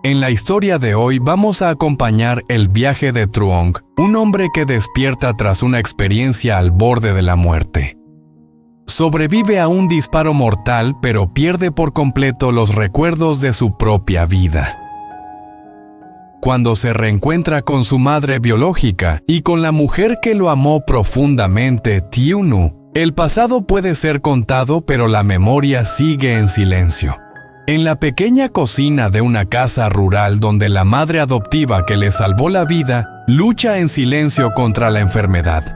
En la historia de hoy vamos a acompañar el viaje de Truong, un hombre que despierta tras una experiencia al borde de la muerte. Sobrevive a un disparo mortal, pero pierde por completo los recuerdos de su propia vida. Cuando se reencuentra con su madre biológica y con la mujer que lo amó profundamente, Tieu-nu, el pasado puede ser contado, pero la memoria sigue en silencio. En la pequeña cocina de una casa rural donde la madre adoptiva que le salvó la vida lucha en silencio contra la enfermedad.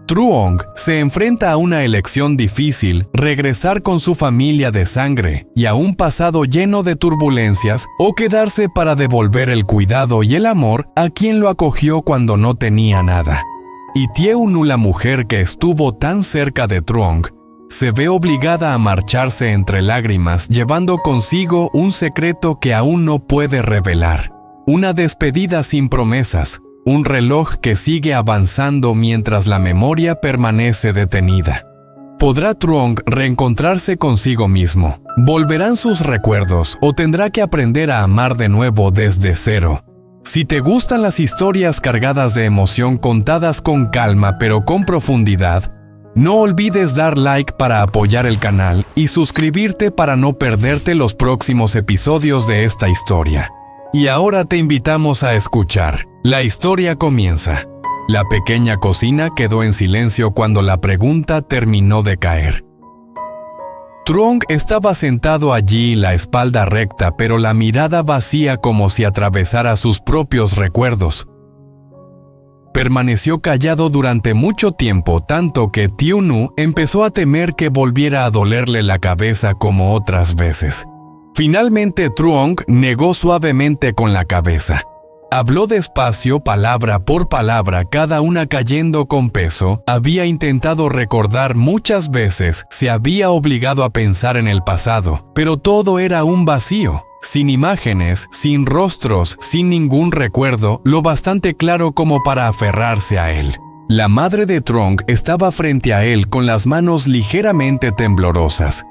Truong se enfrenta a una elección difícil: regresar con su familia de sangre y a un pasado lleno de turbulencias, o quedarse para devolver el cuidado y el amor a quien lo acogió cuando no tenía nada. Y Tieu-nu, la mujer que estuvo tan cerca de Truong, se ve obligada a marcharse entre lágrimas, llevando consigo un secreto que aún no puede revelar. Una despedida sin promesas, un reloj que sigue avanzando mientras la memoria permanece detenida. ¿Podrá Truong reencontrarse consigo mismo? ¿Volverán sus recuerdos o tendrá que aprender a amar de nuevo desde cero? Si te gustan las historias cargadas de emoción contadas con calma pero con profundidad, no olvides dar like para apoyar el canal y suscribirte para no perderte los próximos episodios de esta historia. Y ahora te invitamos a escuchar. La historia comienza. La pequeña cocina quedó en silencio cuando la pregunta terminó de caer. Truong estaba sentado allí, la espalda recta, pero la mirada vacía, como si atravesara sus propios recuerdos. Permaneció callado durante mucho tiempo, tanto que Tieu-nu empezó a temer que volviera a dolerle la cabeza como otras veces. Finalmente Truong negó suavemente con la cabeza. Habló despacio, palabra por palabra, cada una cayendo con peso. Había intentado recordar muchas veces, se había obligado a pensar en el pasado, pero todo era un vacío. Sin imágenes, sin rostros, sin ningún recuerdo, lo bastante claro como para aferrarse a él. La madre de Truong estaba frente a él con las manos ligeramente temblorosas.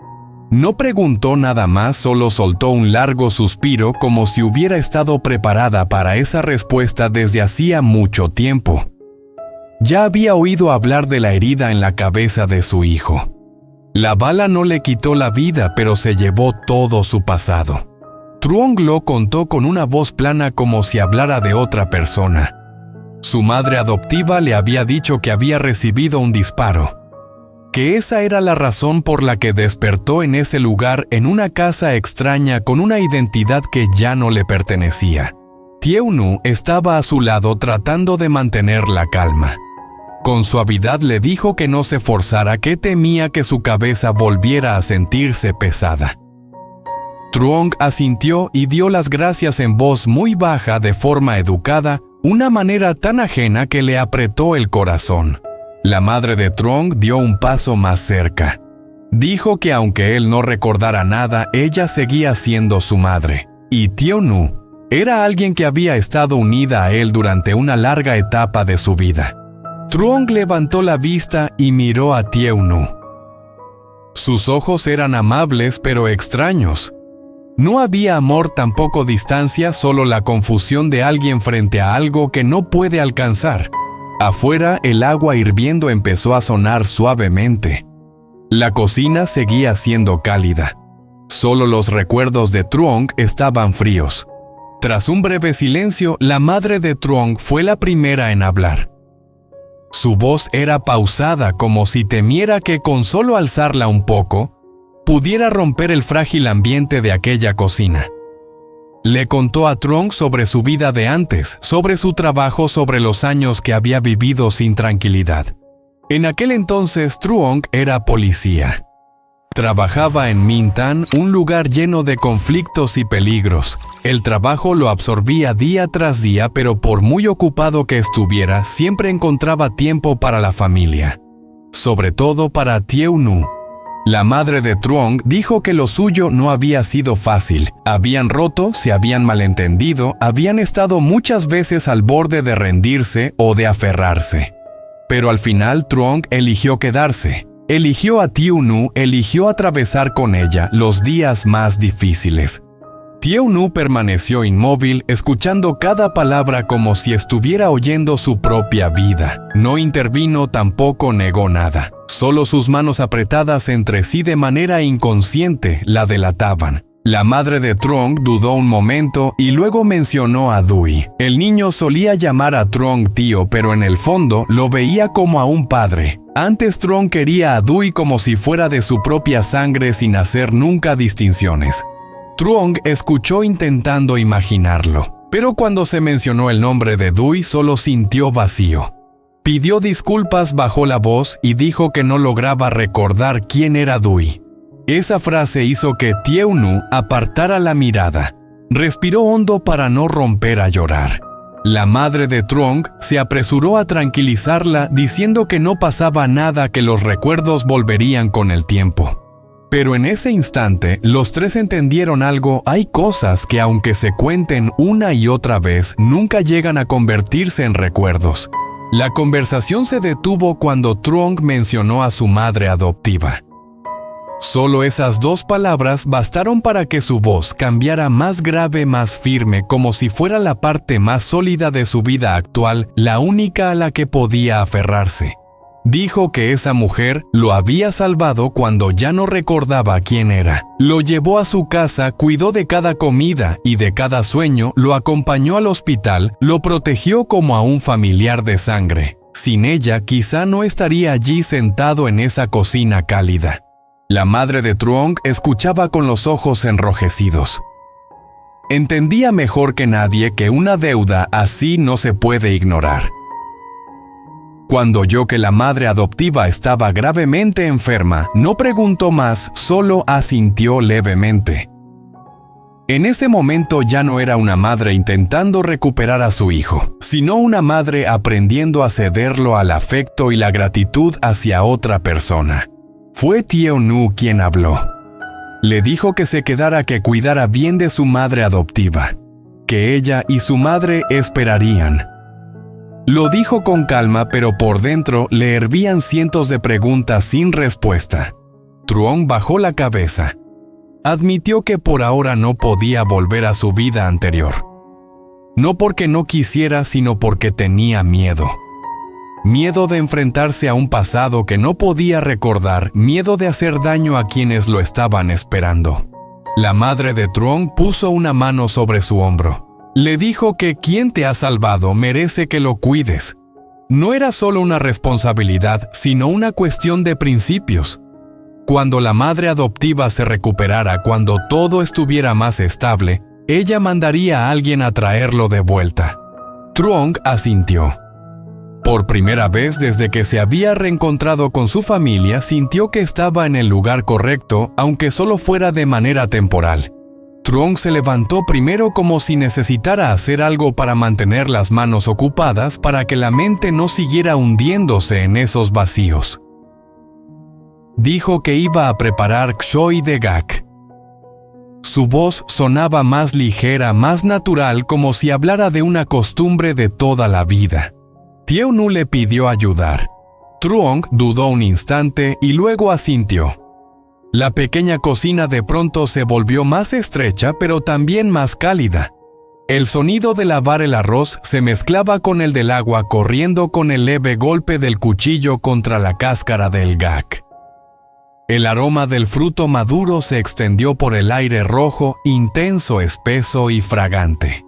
No preguntó nada más, solo soltó un largo suspiro, como si hubiera estado preparada para esa respuesta desde hacía mucho tiempo. Ya había oído hablar de la herida en la cabeza de su hijo. La bala no le quitó la vida, pero se llevó todo su pasado. Truong lo contó con una voz plana, como si hablara de otra persona. Su madre adoptiva le había dicho que había recibido un disparo, que esa era la razón por la que despertó en ese lugar, en una casa extraña con una identidad que ya no le pertenecía. Tieu-nu estaba a su lado tratando de mantener la calma. Con suavidad le dijo que no se forzara, que temía que su cabeza volviera a sentirse pesada. Truong asintió y dio las gracias en voz muy baja, de forma educada, una manera tan ajena que le apretó el corazón. La madre de Truong dio un paso más cerca. Dijo que aunque él no recordara nada, ella seguía siendo su madre. Y Tieu-nu era alguien que había estado unida a él durante una larga etapa de su vida. Truong levantó la vista y miró a Tieu-nu. Sus ojos eran amables pero extraños. No había amor, tampoco distancia, solo la confusión de alguien frente a algo que no puede alcanzar. Afuera, el agua hirviendo empezó a sonar suavemente. La cocina seguía siendo cálida. Solo los recuerdos de Truong estaban fríos. Tras un breve silencio, la madre de Truong fue la primera en hablar. Su voz era pausada, como si temiera que con solo alzarla un poco, pudiera romper el frágil ambiente de aquella cocina. Le contó a Truong sobre su vida de antes, sobre su trabajo, sobre los años que había vivido sin tranquilidad. En aquel entonces, Truong era policía. Trabajaba en Minh Tan, un lugar lleno de conflictos y peligros. El trabajo lo absorbía día tras día, pero por muy ocupado que estuviera, siempre encontraba tiempo para la familia. Sobre todo para Tieu-nu. La madre de Truong dijo que lo suyo no había sido fácil. Habían roto, se habían malentendido, habían estado muchas veces al borde de rendirse o de aferrarse. Pero al final Truong eligió quedarse. Eligió a Tieu-nu, eligió atravesar con ella los días más difíciles. Tieu-nu permaneció inmóvil, escuchando cada palabra como si estuviera oyendo su propia vida. No intervino, tampoco negó nada. Solo sus manos apretadas entre sí de manera inconsciente la delataban. La madre de Truong dudó un momento y luego mencionó a Dui. El niño solía llamar a Truong tío, pero en el fondo lo veía como a un padre. Antes Truong quería a Dui como si fuera de su propia sangre sin hacer nunca distinciones. Truong escuchó intentando imaginarlo, pero cuando se mencionó el nombre de Dui solo sintió vacío. Pidió disculpas, bajó la voz y dijo que no lograba recordar quién era Dui. Esa frase hizo que Tieu-nu apartara la mirada. Respiró hondo para no romper a llorar. La madre de Truong se apresuró a tranquilizarla diciendo que no pasaba nada, que los recuerdos volverían con el tiempo. Pero en ese instante, los tres entendieron algo. Hay cosas que, aunque se cuenten una y otra vez, nunca llegan a convertirse en recuerdos. La conversación se detuvo cuando Truong mencionó a su madre adoptiva. Solo esas dos palabras bastaron para que su voz cambiara más grave, más firme, como si fuera la parte más sólida de su vida actual, la única a la que podía aferrarse. Dijo que esa mujer lo había salvado cuando ya no recordaba quién era. Lo llevó a su casa, cuidó de cada comida y de cada sueño, lo acompañó al hospital, lo protegió como a un familiar de sangre. Sin ella, quizá no estaría allí sentado en esa cocina cálida. La madre de Truong escuchaba con los ojos enrojecidos. Entendía mejor que nadie que una deuda así no se puede ignorar. Cuando oyó que la madre adoptiva estaba gravemente enferma, no preguntó más, solo asintió levemente. En ese momento ya no era una madre intentando recuperar a su hijo, sino una madre aprendiendo a cederlo al afecto y la gratitud hacia otra persona. Fue Tieu-nu quien habló. Le dijo que se quedara, que cuidara bien de su madre adoptiva, que ella y su madre esperarían. Lo dijo con calma, pero por dentro le hervían cientos de preguntas sin respuesta. Truong bajó la cabeza. Admitió que por ahora no podía volver a su vida anterior. No porque no quisiera, sino porque tenía miedo. Miedo de enfrentarse a un pasado que no podía recordar, miedo de hacer daño a quienes lo estaban esperando. La madre de Truong puso una mano sobre su hombro. Le dijo que quien te ha salvado merece que lo cuides. No era solo una responsabilidad, sino una cuestión de principios. Cuando la madre adoptiva se recuperara, cuando todo estuviera más estable, ella mandaría a alguien a traerlo de vuelta. Truong asintió. Por primera vez desde que se había reencontrado con su familia, sintió que estaba en el lugar correcto, aunque solo fuera de manera temporal. Truong se levantó primero como si necesitara hacer algo para mantener las manos ocupadas para que la mente no siguiera hundiéndose en esos vacíos. Dijo que iba a preparar ksoi de gak. Su voz sonaba más ligera, más natural, como si hablara de una costumbre de toda la vida. Tieu-nu le pidió ayudar. Truong dudó un instante y luego asintió. La pequeña cocina de pronto se volvió más estrecha, pero también más cálida. El sonido de lavar el arroz se mezclaba con el del agua corriendo con el leve golpe del cuchillo contra la cáscara del gak. El aroma del fruto maduro se extendió por el aire rojo, intenso, espeso y fragante.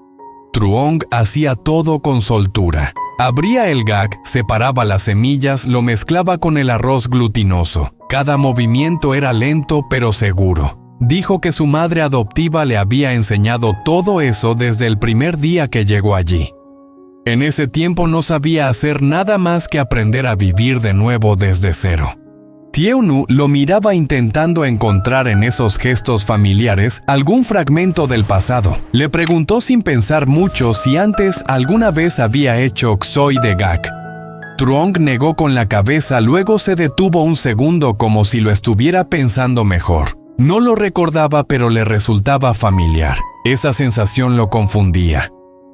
Truong hacía todo con soltura. Abría el gak, separaba las semillas, lo mezclaba con el arroz glutinoso. Cada movimiento era lento pero seguro. Dijo que su madre adoptiva le había enseñado todo eso desde el primer día que llegó allí. En ese tiempo no sabía hacer nada más que aprender a vivir de nuevo desde cero. Tieu-nu lo miraba intentando encontrar en esos gestos familiares algún fragmento del pasado. Le preguntó sin pensar mucho si antes alguna vez había hecho ksoi de gak. Truong negó con la cabeza, luego se detuvo un segundo como si lo estuviera pensando mejor. No lo recordaba, pero le resultaba familiar. Esa sensación lo confundía.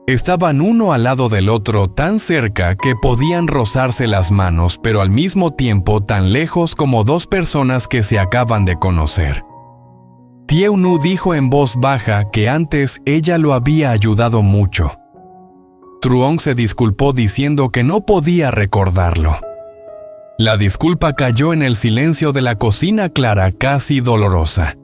Estaban uno al lado del otro, tan cerca que podían rozarse las manos, pero al mismo tiempo tan lejos como dos personas que se acaban de conocer. Tieu-nu dijo en voz baja que antes ella lo había ayudado mucho. Truong se disculpó diciendo que no podía recordarlo. La disculpa cayó en el silencio de la cocina clara, casi dolorosa.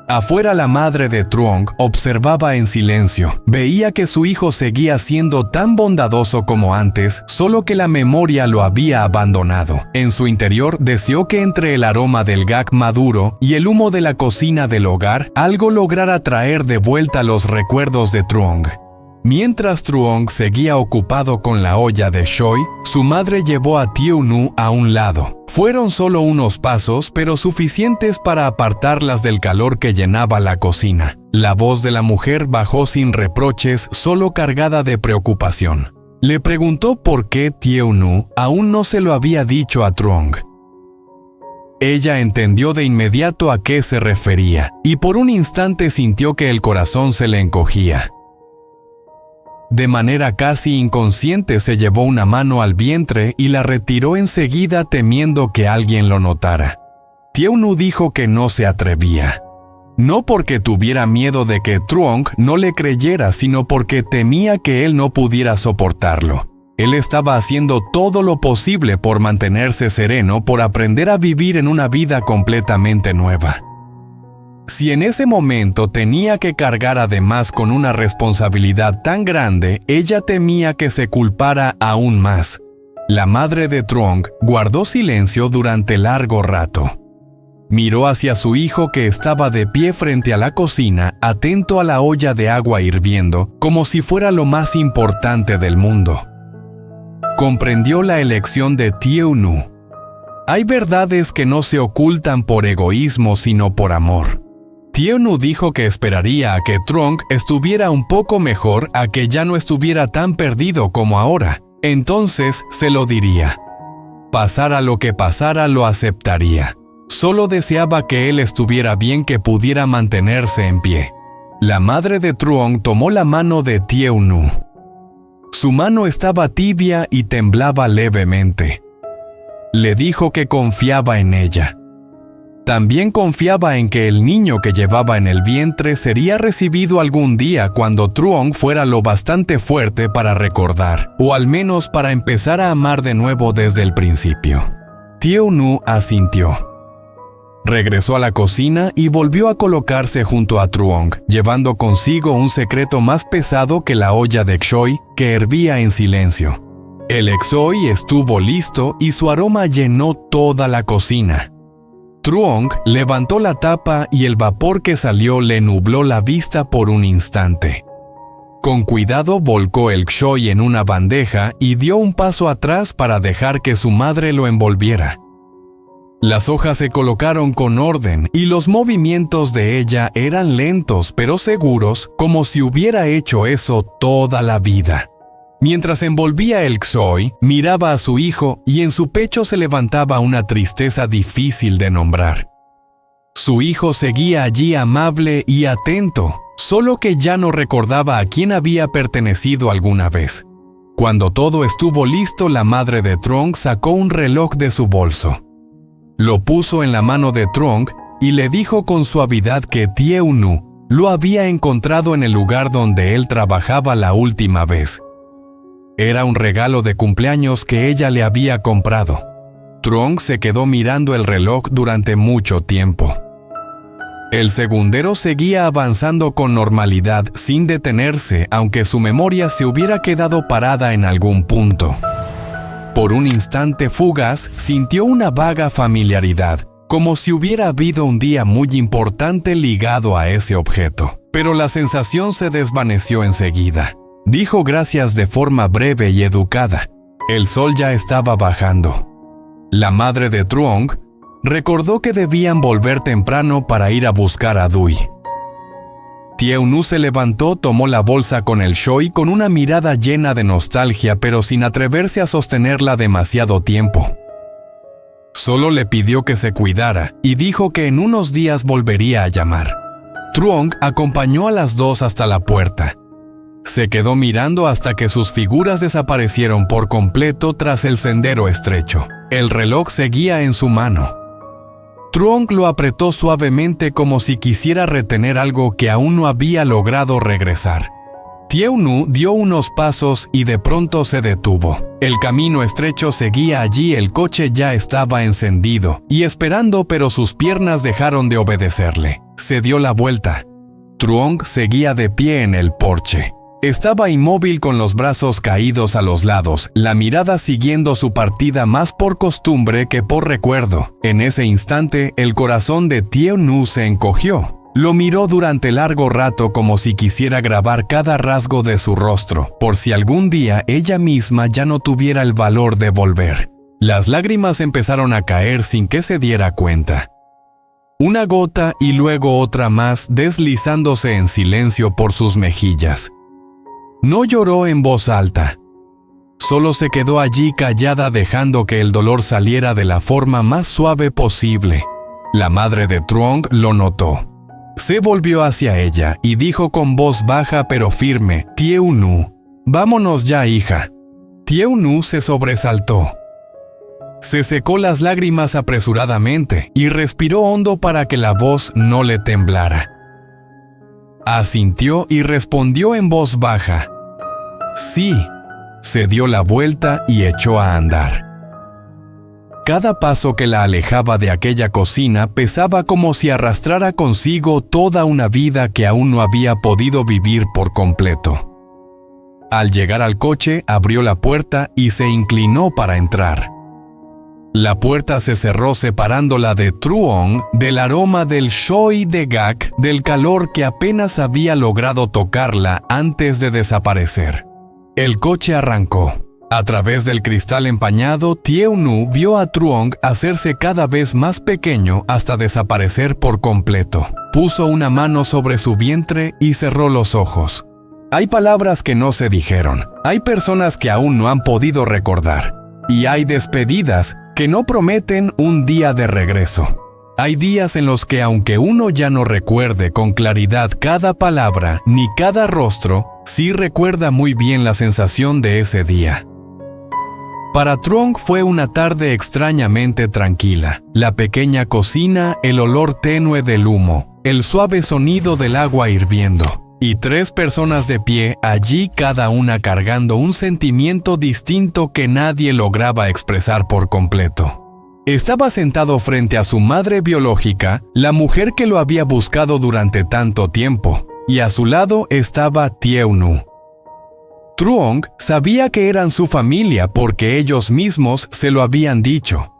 Afuera, la madre de Truong observaba en silencio. Veía que su hijo seguía siendo tan bondadoso como antes, solo que la memoria lo había abandonado. En su interior deseó que entre el aroma del gak maduro y el humo de la cocina del hogar, algo lograra traer de vuelta los recuerdos de Truong. Mientras Truong seguía ocupado con la olla de shoy, su madre llevó a Tieu-nu a un lado. Fueron solo unos pasos, pero suficientes para apartarlas del calor que llenaba la cocina. La voz de la mujer bajó sin reproches, solo cargada de preocupación. Le preguntó por qué Tieu-nu aún no se lo había dicho a Truong. Ella entendió de inmediato a qué se refería, y por un instante sintió que el corazón se le encogía. De manera casi inconsciente se llevó una mano al vientre y la retiró enseguida, temiendo que alguien lo notara. Tieu-nu dijo que no se atrevía. No porque tuviera miedo de que Truong no le creyera, sino porque temía que él no pudiera soportarlo. Él estaba haciendo todo lo posible por mantenerse sereno, por aprender a vivir en una vida completamente nueva. Si en ese momento tenía que cargar además con una responsabilidad tan grande, ella temía que se culpara aún más. La madre de Truong guardó silencio durante largo rato. Miró hacia su hijo, que estaba de pie frente a la cocina, atento a la olla de agua hirviendo, como si fuera lo más importante del mundo. Comprendió la elección de Tieu-nu. Hay verdades que no se ocultan por egoísmo, sino por amor. Tieu-nu dijo que esperaría a que Truong estuviera un poco mejor, a que ya no estuviera tan perdido como ahora. Entonces se lo diría. Pasara lo que pasara, lo aceptaría. Solo deseaba que él estuviera bien, que pudiera mantenerse en pie. La madre de Truong tomó la mano de Tieu-nu. Su mano estaba tibia y temblaba levemente. Le dijo que confiaba en ella. También confiaba en que el niño que llevaba en el vientre sería recibido algún día cuando Truong fuera lo bastante fuerte para recordar, o al menos para empezar a amar de nuevo desde el principio. Tieu-nu asintió. Regresó a la cocina y volvió a colocarse junto a Truong, llevando consigo un secreto más pesado que la olla de xoy, que hervía en silencio. El xoy estuvo listo y su aroma llenó toda la cocina. Truong levantó la tapa y el vapor que salió le nubló la vista por un instante. Con cuidado volcó el xoy en una bandeja y dio un paso atrás para dejar que su madre lo envolviera. Las hojas se colocaron con orden y los movimientos de ella eran lentos pero seguros, como si hubiera hecho eso toda la vida. Mientras envolvía el xoy, miraba a su hijo y en su pecho se levantaba una tristeza difícil de nombrar. Su hijo seguía allí amable y atento, solo que ya no recordaba a quién había pertenecido alguna vez. Cuando todo estuvo listo, la madre de Truong sacó un reloj de su bolso. Lo puso en la mano de Truong y le dijo con suavidad que Tieu-nu lo había encontrado en el lugar donde él trabajaba la última vez. Era un regalo de cumpleaños que ella le había comprado. Truong se quedó mirando el reloj durante mucho tiempo. El segundero seguía avanzando con normalidad, sin detenerse, aunque su memoria se hubiera quedado parada en algún punto. Por un instante fugaz, sintió una vaga familiaridad, como si hubiera habido un día muy importante ligado a ese objeto. Pero la sensación se desvaneció enseguida. Dijo gracias de forma breve y educada. El sol ya estaba bajando. La madre de Truong recordó que debían volver temprano para ir a buscar a Dui. Tieu-nu se levantó, tomó la bolsa con el xoy con una mirada llena de nostalgia, pero sin atreverse a sostenerla demasiado tiempo. Solo le pidió que se cuidara y dijo que en unos días volvería a llamar. Truong acompañó a las dos hasta la puerta. Se quedó mirando hasta que sus figuras desaparecieron por completo tras el sendero estrecho. El reloj seguía en su mano. Truong lo apretó suavemente como si quisiera retener algo que aún no había logrado regresar. Tieu Nu dio unos pasos y de pronto se detuvo. El camino estrecho seguía allí, el coche ya estaba encendido y esperando, pero sus piernas dejaron de obedecerle. Se dio la vuelta. Truong seguía de pie en el porche. Estaba inmóvil con los brazos caídos a los lados, la mirada siguiendo su partida más por costumbre que por recuerdo. En ese instante, el corazón de Tieu Nu se encogió. Lo miró durante largo rato como si quisiera grabar cada rasgo de su rostro, por si algún día ella misma ya no tuviera el valor de volver. Las lágrimas empezaron a caer sin que se diera cuenta. Una gota y luego otra más deslizándose en silencio por sus mejillas. No lloró en voz alta. Solo se quedó allí callada dejando que el dolor saliera de la forma más suave posible. La madre de Truong lo notó. Se volvió hacia ella y dijo con voz baja pero firme: «Tieu Nu, vámonos ya, hija». Tieu Nu se sobresaltó. Se secó las lágrimas apresuradamente y respiró hondo para que la voz no le temblara. Asintió y respondió en voz baja: «Sí». Se dio la vuelta y echó a andar. Cada paso que la alejaba de aquella cocina pesaba como si arrastrara consigo toda una vida que aún no había podido vivir por completo. Al llegar al coche, abrió la puerta y se inclinó para entrar. La puerta se cerró separándola de Truong, del aroma del Choi de Gak, del calor que apenas había logrado tocarla antes de desaparecer. El coche arrancó. A través del cristal empañado, Tieu Nu vio a Truong hacerse cada vez más pequeño hasta desaparecer por completo. Puso una mano sobre su vientre y cerró los ojos. Hay palabras que no se dijeron, hay personas que aún no han podido recordar, y hay despedidas que no prometen un día de regreso. Hay días en los que aunque uno ya no recuerde con claridad cada palabra ni cada rostro, sí recuerda muy bien la sensación de ese día. Para Truong fue una tarde extrañamente tranquila. La pequeña cocina, el olor tenue del humo, el suave sonido del agua hirviendo, y 3 personas de pie allí, cada una cargando un sentimiento distinto que nadie lograba expresar por completo. Estaba sentado frente a su madre biológica, la mujer que lo había buscado durante tanto tiempo, y a su lado estaba Tieu Nu. Truong sabía que eran su familia porque ellos mismos se lo habían dicho,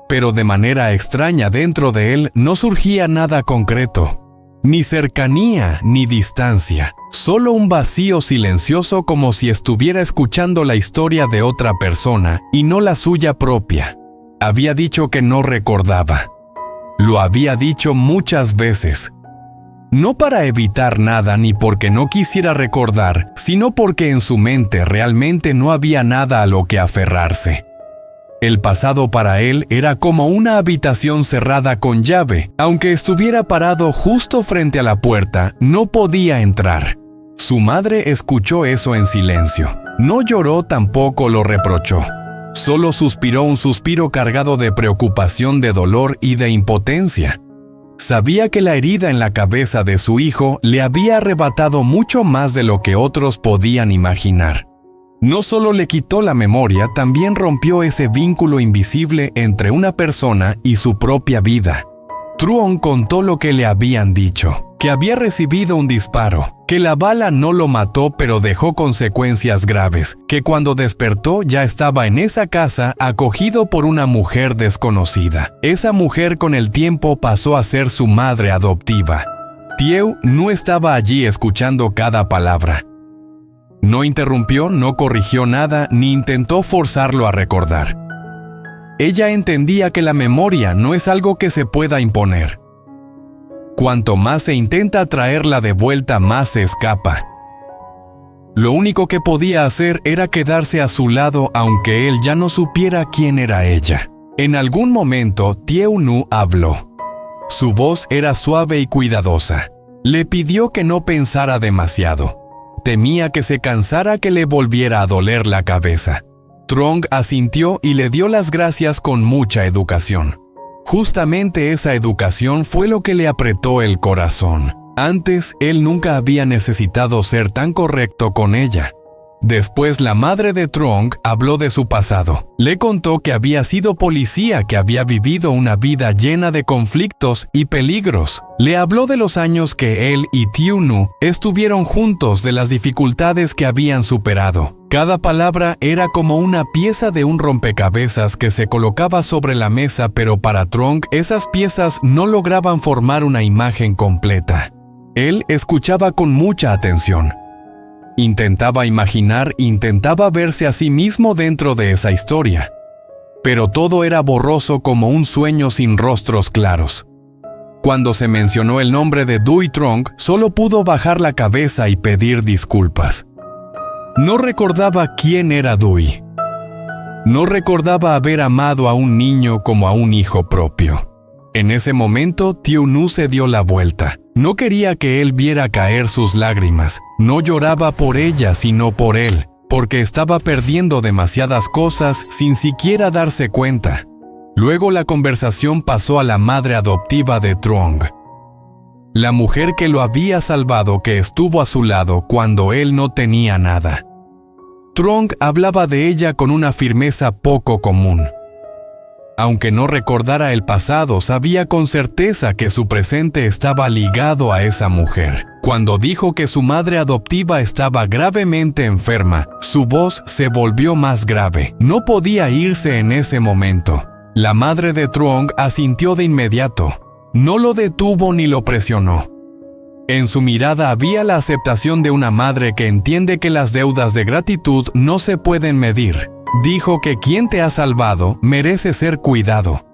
pero de manera extraña dentro de él no surgía nada concreto, ni cercanía ni distancia, solo un vacío silencioso como si estuviera escuchando la historia de otra persona y no la suya propia. Había dicho que no recordaba. Lo había dicho muchas veces. No para evitar nada ni porque no quisiera recordar, sino porque en su mente realmente no había nada a lo que aferrarse. El pasado para él era como una habitación cerrada con llave. Aunque estuviera parado justo frente a la puerta, no podía entrar. Su madre escuchó eso en silencio. No lloró, tampoco lo reprochó. Solo suspiró un suspiro cargado de preocupación, de dolor y de impotencia. Sabía que la herida en la cabeza de su hijo le había arrebatado mucho más de lo que otros podían imaginar. No solo le quitó la memoria, también rompió ese vínculo invisible entre una persona y su propia vida. Truong contó lo que le habían dicho, que había recibido un disparo, que la bala no lo mató pero dejó consecuencias graves, que cuando despertó ya estaba en esa casa acogido por una mujer desconocida. Esa mujer con el tiempo pasó a ser su madre adoptiva. Tieu no estaba allí escuchando cada palabra. No interrumpió, no corrigió nada, ni intentó forzarlo a recordar. Ella entendía que la memoria no es algo que se pueda imponer. Cuanto más se intenta traerla de vuelta, más se escapa. Lo único que podía hacer era quedarse a su lado aunque él ya no supiera quién era ella. En algún momento, Tieu Nu habló. Su voz era suave y cuidadosa. Le pidió que no pensara demasiado. Temía que se cansara, que le volviera a doler la cabeza. Truong asintió y le dio las gracias con mucha educación. Justamente esa educación fue lo que le apretó el corazón. Antes, él nunca había necesitado ser tan correcto con ella. Después, la madre de Truong habló de su pasado. Le contó que había sido policía, que había vivido una vida llena de conflictos y peligros. Le habló de los años que él y Tiu Nu estuvieron juntos, de las dificultades que habían superado. Cada palabra era como una pieza de un rompecabezas que se colocaba sobre la mesa, pero para Truong esas piezas no lograban formar una imagen completa. Él escuchaba con mucha atención. Intentaba imaginar, intentaba verse a sí mismo dentro de esa historia. Pero todo era borroso como un sueño sin rostros claros. Cuando se mencionó el nombre de Duy Truong, solo pudo bajar la cabeza y pedir disculpas. No recordaba quién era Duy. No recordaba haber amado a un niño como a un hijo propio. En ese momento, Tiu Nu se dio la vuelta. No quería que él viera caer sus lágrimas. No lloraba por ella, sino por él, porque estaba perdiendo demasiadas cosas sin siquiera darse cuenta. Luego la conversación pasó a la madre adoptiva de Truong, la mujer que lo había salvado, que estuvo a su lado cuando él no tenía nada. Truong hablaba de ella con una firmeza poco común. Aunque no recordara el pasado, sabía con certeza que su presente estaba ligado a esa mujer. Cuando dijo que su madre adoptiva estaba gravemente enferma, su voz se volvió más grave. No podía irse en ese momento. La madre de Truong asintió de inmediato. No lo detuvo ni lo presionó. En su mirada había la aceptación de una madre que entiende que las deudas de gratitud no se pueden medir. Dijo que quien te ha salvado merece ser cuidado.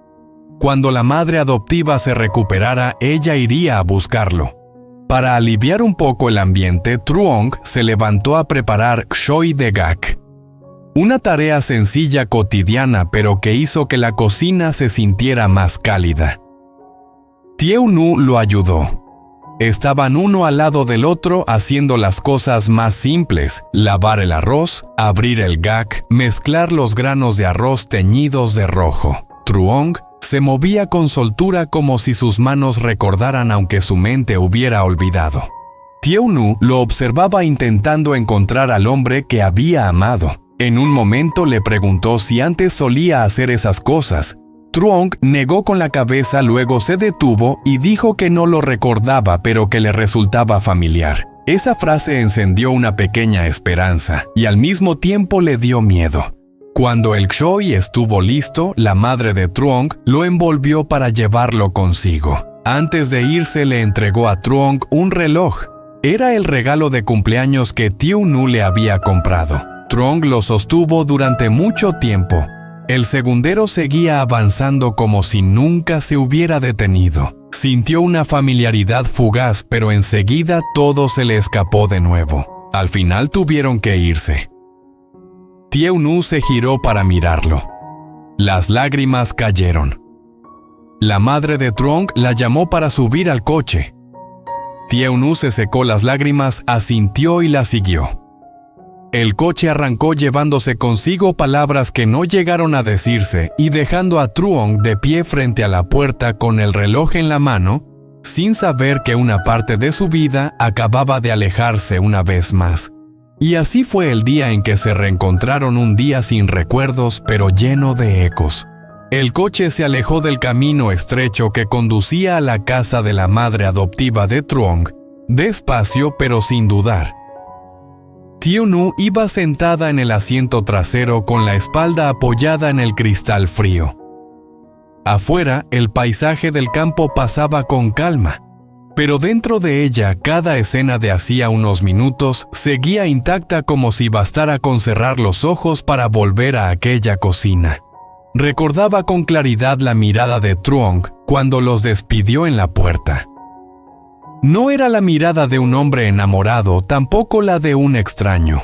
Cuando la madre adoptiva se recuperara, ella iría a buscarlo. Para aliviar un poco el ambiente, Truong se levantó a preparar Ksoi de Gak. Una tarea sencilla cotidiana, pero que hizo que la cocina se sintiera más cálida. Tiu Nu lo ayudó. Estaban uno al lado del otro haciendo las cosas más simples: lavar el arroz, abrir el gak, mezclar los granos de arroz teñidos de rojo. Truong se movía con soltura como si sus manos recordaran aunque su mente hubiera olvidado. Tiu Nu lo observaba intentando encontrar al hombre que había amado. En un momento le preguntó si antes solía hacer esas cosas. Truong negó con la cabeza, luego se detuvo y dijo que no lo recordaba, pero que le resultaba familiar. Esa frase encendió una pequeña esperanza y al mismo tiempo le dio miedo. Cuando el ksoi estuvo listo, la madre de Truong lo envolvió para llevarlo consigo. Antes de irse, le entregó a Truong un reloj. Era el regalo de cumpleaños que Tiu Nu le había comprado. Truong lo sostuvo durante mucho tiempo. El segundero seguía avanzando como si nunca se hubiera detenido. Sintió una familiaridad fugaz, pero enseguida todo se le escapó de nuevo. Al final tuvieron que irse. Tiu Nu se giró para mirarlo. Las lágrimas cayeron. La madre de Truong la llamó para subir al coche. Tiu Nu se secó las lágrimas, asintió y la siguió. El coche arrancó llevándose consigo palabras que no llegaron a decirse y dejando a Truong de pie frente a la puerta con el reloj en la mano, sin saber que una parte de su vida acababa de alejarse una vez más. Y así fue el día en que se reencontraron, un día sin recuerdos pero lleno de ecos. El coche se alejó del camino estrecho que conducía a la casa de la madre adoptiva de Truong, despacio pero sin dudar. Tiu Nu iba sentada en el asiento trasero con la espalda apoyada en el cristal frío. Afuera, el paisaje del campo pasaba con calma, pero dentro de ella cada escena de hacía unos minutos seguía intacta, como si bastara con cerrar los ojos para volver a aquella cocina. Recordaba con claridad la mirada de Truong cuando los despidió en la puerta. No era la mirada de un hombre enamorado, tampoco la de un extraño.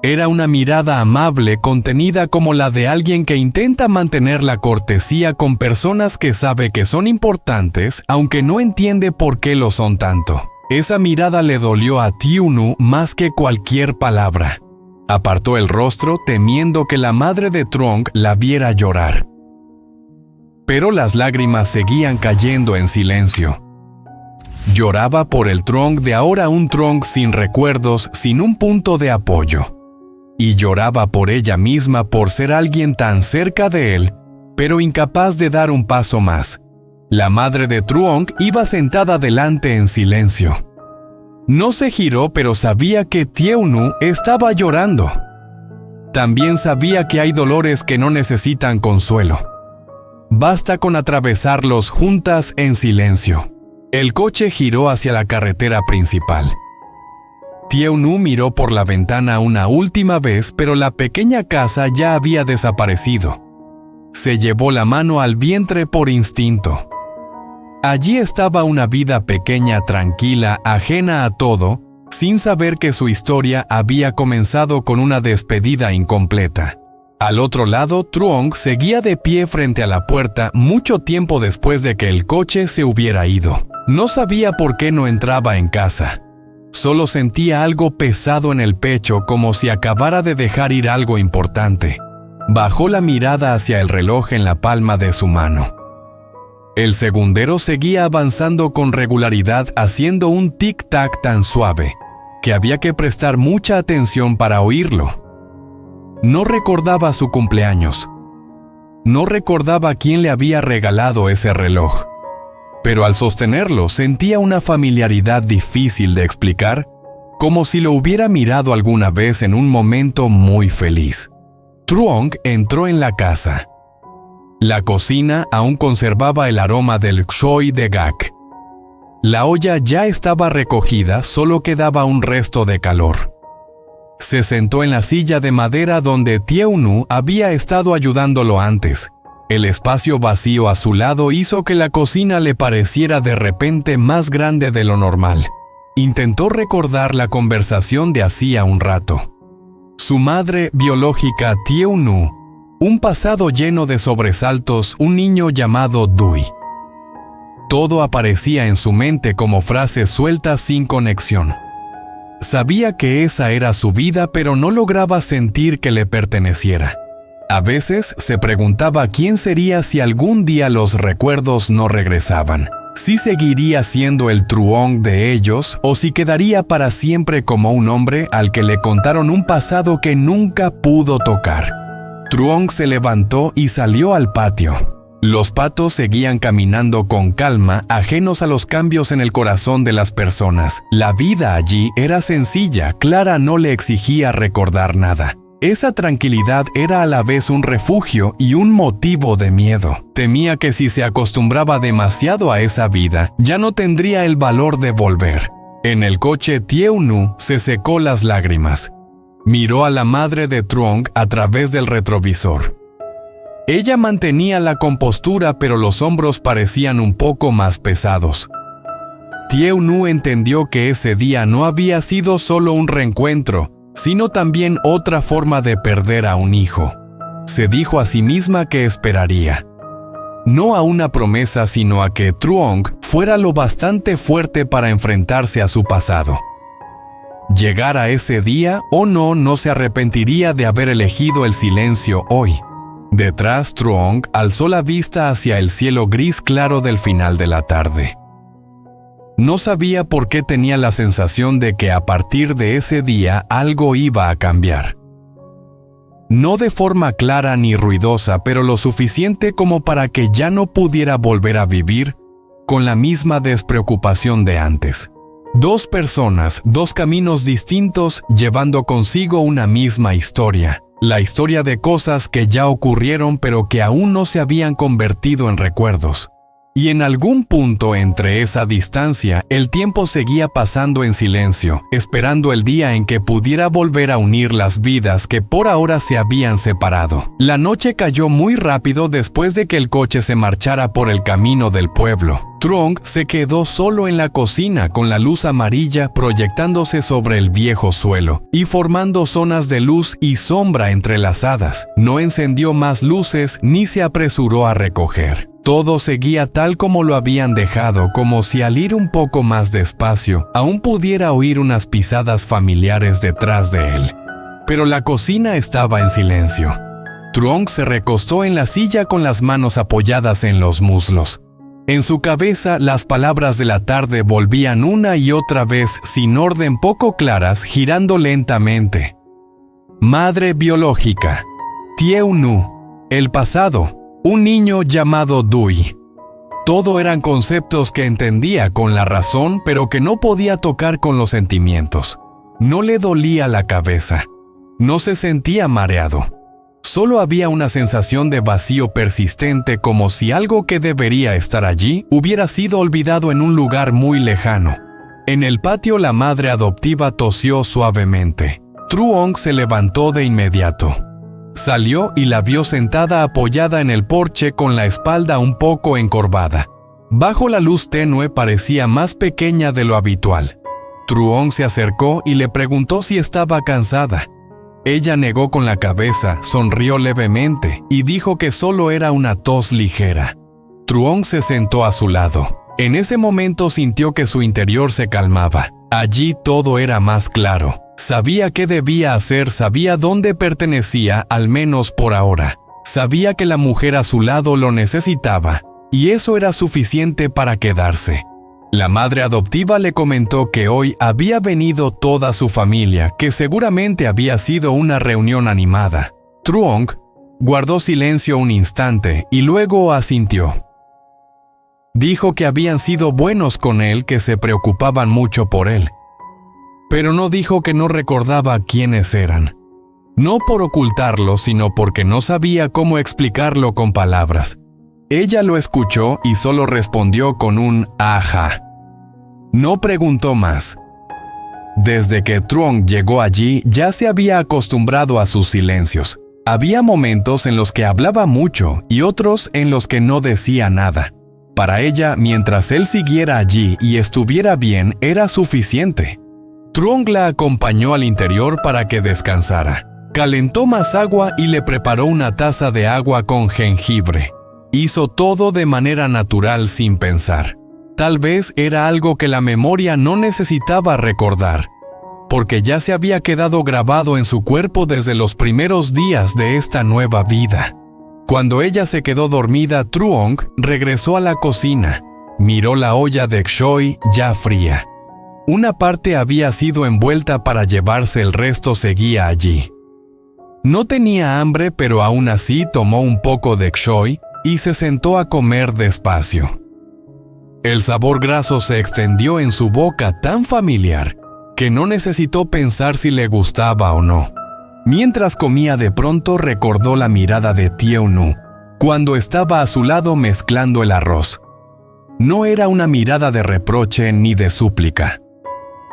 Era una mirada amable, contenida, como la de alguien que intenta mantener la cortesía con personas que sabe que son importantes, aunque no entiende por qué lo son tanto. Esa mirada le dolió a Tiu Nu más que cualquier palabra. Apartó el rostro temiendo que la madre de Truong la viera llorar. pero las lágrimas seguían cayendo en silencio. Lloraba por el Truong de ahora, un Truong sin recuerdos, sin un punto de apoyo. Y lloraba por ella misma por ser alguien tan cerca de él, pero incapaz de dar un paso más. La madre de Truong iba sentada delante en silencio. No se giró, pero sabía que Tieu-nu estaba llorando. También sabía que hay dolores que no necesitan consuelo. Basta con atravesarlos juntas en silencio. El coche giró hacia la carretera principal. Tieu-nu miró por la ventana una última vez, pero la pequeña casa ya había desaparecido. Se llevó la mano al vientre por instinto. Allí estaba una vida pequeña, tranquila, ajena a todo, sin saber que su historia había comenzado con una despedida incompleta. Al otro lado, Truong seguía de pie frente a la puerta mucho tiempo después de que el coche se hubiera ido. No sabía por qué no entraba en casa. Solo sentía algo pesado en el pecho, como si acabara de dejar ir algo importante. Bajó la mirada hacia el reloj en la palma de su mano. El segundero seguía avanzando con regularidad, haciendo un tic-tac tan suave que había que prestar mucha atención para oírlo. No recordaba su cumpleaños. No recordaba quién le había regalado ese reloj. Pero al sostenerlo sentía una familiaridad difícil de explicar, como si lo hubiera mirado alguna vez en un momento muy feliz. Truong entró en la casa. La cocina aún conservaba el aroma del choy de gak. La olla ya estaba recogida, solo quedaba un resto de calor. Se sentó en la silla de madera donde Tieu-nu había estado ayudándolo antes. El espacio vacío a su lado hizo que la cocina le pareciera de repente más grande de lo normal. Intentó recordar la conversación de hacía un rato. Su madre biológica, Tieu-nu, un pasado lleno de sobresaltos, un niño llamado Dui. Todo aparecía en su mente como frases sueltas sin conexión. Sabía que esa era su vida, pero no lograba sentir que le perteneciera. A veces se preguntaba quién sería si algún día los recuerdos no regresaban. Si seguiría siendo el Truong de ellos o si quedaría para siempre como un hombre al que le contaron un pasado que nunca pudo tocar. Truong se levantó y salió al patio. Los patos seguían caminando con calma, ajenos a los cambios en el corazón de las personas. La vida allí era sencilla, Clara no le exigía recordar nada. Esa tranquilidad era a la vez un refugio y un motivo de miedo. Temía que si se acostumbraba demasiado a esa vida, ya no tendría el valor de volver. En el coche, Tieu-nu se secó las lágrimas. Miró a la madre de Truong a través del retrovisor. Ella mantenía la compostura, pero los hombros parecían un poco más pesados. Tieu-nu entendió que ese día no había sido solo un reencuentro, sino también otra forma de perder a un hijo. Se dijo a sí misma que esperaría. No a una promesa, sino a que Truong fuera lo bastante fuerte para enfrentarse a su pasado. Llegara ese día o no se arrepentiría de haber elegido el silencio hoy. Detrás, Truong alzó la vista hacia el cielo gris claro del final de la tarde. No sabía por qué tenía la sensación de que a partir de ese día algo iba a cambiar. No de forma clara ni ruidosa, pero lo suficiente como para que ya no pudiera volver a vivir con la misma despreocupación de antes. Dos personas, dos caminos distintos, llevando consigo una misma historia. La historia de cosas que ya ocurrieron pero que aún no se habían convertido en recuerdos. Y en algún punto entre esa distancia, el tiempo seguía pasando en silencio, esperando el día en que pudiera volver a unir las vidas que por ahora se habían separado. La noche cayó muy rápido después de que el coche se marchara por el camino del pueblo. Truong se quedó solo en la cocina con la luz amarilla proyectándose sobre el viejo suelo y formando zonas de luz y sombra entrelazadas. No encendió más luces ni se apresuró a recoger. Todo seguía tal como lo habían dejado, como si al ir un poco más despacio, aún pudiera oír unas pisadas familiares detrás de él. Pero la cocina estaba en silencio. Truong se recostó en la silla con las manos apoyadas en los muslos. En su cabeza las palabras de la tarde volvían una y otra vez sin orden, poco claras, girando lentamente. Madre biológica, Thieu Nu, el pasado, un niño llamado Dui. Todo eran conceptos que entendía con la razón, pero que no podía tocar con los sentimientos. No le dolía la cabeza. No se sentía mareado. Solo había una sensación de vacío persistente, como si algo que debería estar allí hubiera sido olvidado en un lugar muy lejano. En el patio la madre adoptiva tosió suavemente. Truong se levantó de inmediato. Salió y la vio sentada apoyada en el porche con la espalda un poco encorvada. Bajo la luz tenue parecía más pequeña de lo habitual. Truong se acercó y le preguntó si estaba cansada. Ella negó con la cabeza, sonrió levemente y dijo que solo era una tos ligera. Truong se sentó a su lado. En ese momento sintió que su interior se calmaba. Allí todo era más claro. Sabía qué debía hacer, sabía dónde pertenecía, al menos por ahora. Sabía que la mujer a su lado lo necesitaba, y eso era suficiente para quedarse. La madre adoptiva le comentó que hoy había venido toda su familia, que seguramente había sido una reunión animada. Truong guardó silencio un instante y luego asintió. Dijo que habían sido buenos con él, que se preocupaban mucho por él. Pero no dijo que no recordaba quiénes eran. No por ocultarlo, sino porque no sabía cómo explicarlo con palabras. Ella lo escuchó y solo respondió con un ajá. No preguntó más. Desde que Truong llegó allí, ya se había acostumbrado a sus silencios. Había momentos en los que hablaba mucho y otros en los que no decía nada. Para ella, mientras él siguiera allí y estuviera bien, era suficiente. Truong la acompañó al interior para que descansara. Calentó más agua y le preparó una taza de agua con jengibre. Hizo todo de manera natural sin pensar. Tal vez era algo que la memoria no necesitaba recordar, porque ya se había quedado grabado en su cuerpo desde los primeros días de esta nueva vida. Cuando ella se quedó dormida, Truong regresó a la cocina. Miró la olla de kshoy ya fría. Una parte había sido envuelta para llevarse, el resto seguía allí. No tenía hambre, pero aún así tomó un poco de kshoy y se sentó a comer despacio. El sabor graso se extendió en su boca tan familiar que no necesitó pensar si le gustaba o no. Mientras comía, de pronto recordó la mirada de Thieu Nu cuando estaba a su lado mezclando el arroz. No era una mirada de reproche ni de súplica.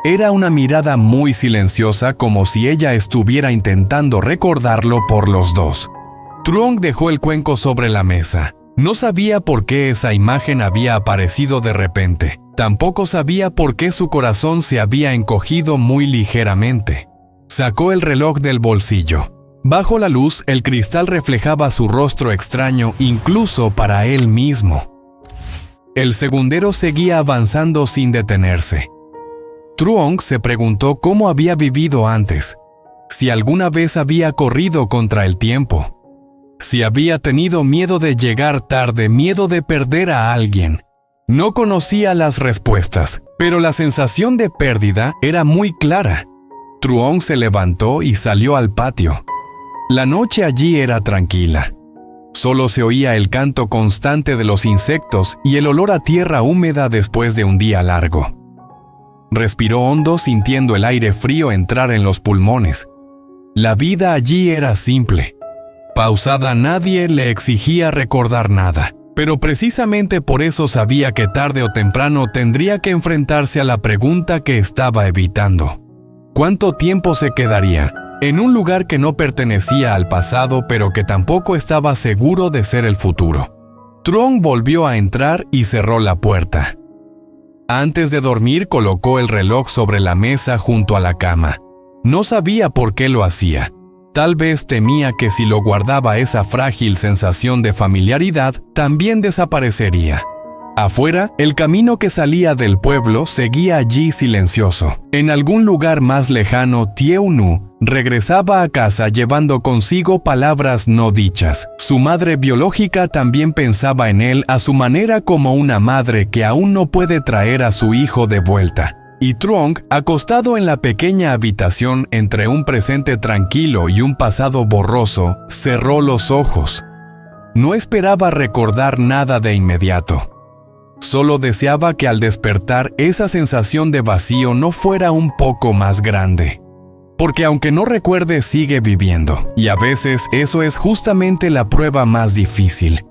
Era una mirada muy silenciosa, como si ella estuviera intentando recordarlo por los dos. Truong dejó el cuenco sobre la mesa. No sabía por qué esa imagen había aparecido de repente. Tampoco sabía por qué su corazón se había encogido muy ligeramente. Sacó el reloj del bolsillo. Bajo la luz, el cristal reflejaba su rostro extraño, incluso para él mismo. El segundero seguía avanzando sin detenerse. Truong se preguntó cómo había vivido antes, si alguna vez había corrido contra el tiempo, si había tenido miedo de llegar tarde, miedo de perder a alguien. No conocía las respuestas, pero la sensación de pérdida era muy clara. Truong se levantó y salió al patio. La noche allí era tranquila. Solo se oía el canto constante de los insectos y el olor a tierra húmeda después de un día largo. Respiró hondo, sintiendo el aire frío entrar en los pulmones. La vida allí era simple. Pausada, nadie le exigía recordar nada, pero precisamente por eso sabía que tarde o temprano tendría que enfrentarse a la pregunta que estaba evitando. ¿Cuánto tiempo se quedaría en un lugar que no pertenecía al pasado, pero que tampoco estaba seguro de ser el futuro? Truong volvió a entrar y cerró la puerta. Antes de dormir, colocó el reloj sobre la mesa junto a la cama. No sabía por qué lo hacía. Tal vez temía que si lo guardaba, esa frágil sensación de familiaridad también desaparecería. Afuera, el camino que salía del pueblo seguía allí silencioso. En algún lugar más lejano, Thieu Nu Regresaba a casa llevando consigo palabras no dichas. Su madre biológica también pensaba en él a su manera, como una madre que aún no puede traer a su hijo de vuelta. Y Truong, acostado en la pequeña habitación entre un presente tranquilo y un pasado borroso, cerró los ojos. No esperaba recordar nada de inmediato. Solo deseaba que al despertar esa sensación de vacío no fuera un poco más grande. Porque aunque no recuerde, sigue viviendo. Y a veces eso es justamente la prueba más difícil.